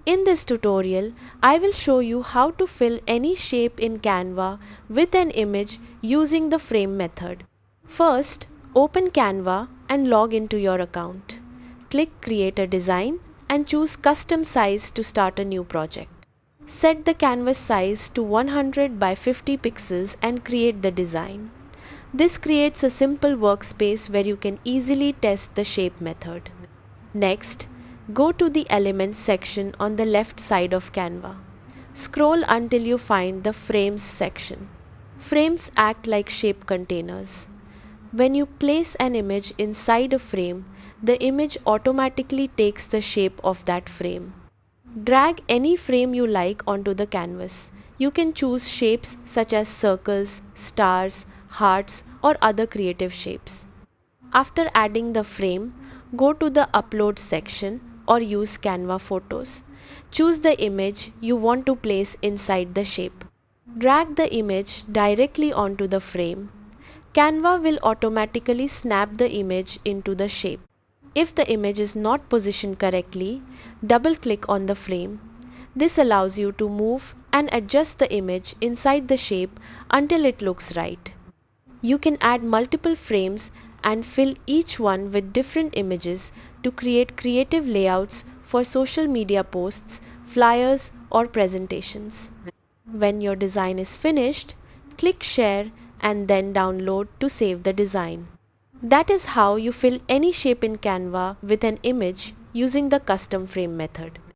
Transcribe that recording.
In this tutorial, I will show you how to fill any shape in Canva with an image using the frame method. First, open Canva and log into your account. Click Create a Design and choose Custom Size to start a new project. Set the canvas size to 100 by 50 pixels and create the design. This creates a simple workspace where you can easily test the shape method. Next, go to the Elements section on the left side of Canva. Scroll until you find the Frames section. Frames act like shape containers. When you place an image inside a frame, the image automatically takes the shape of that frame. Drag any frame you like onto the canvas. You can choose shapes such as circles, stars, hearts, or other creative shapes. After adding the frame, go to the Upload section or use Canva Photos. Choose the image you want to place inside the shape. Drag the image directly onto the frame. Canva will automatically snap the image into the shape. If the image is not positioned correctly, double-click on the frame. This allows you to move and adjust the image inside the shape until it looks right. You can add multiple frames and fill each one with different images to create creative layouts for social media posts, flyers, or presentations. When your design is finished, click Share and then Download to save the design. That is how you fill any shape in Canva with an image using the custom frame method.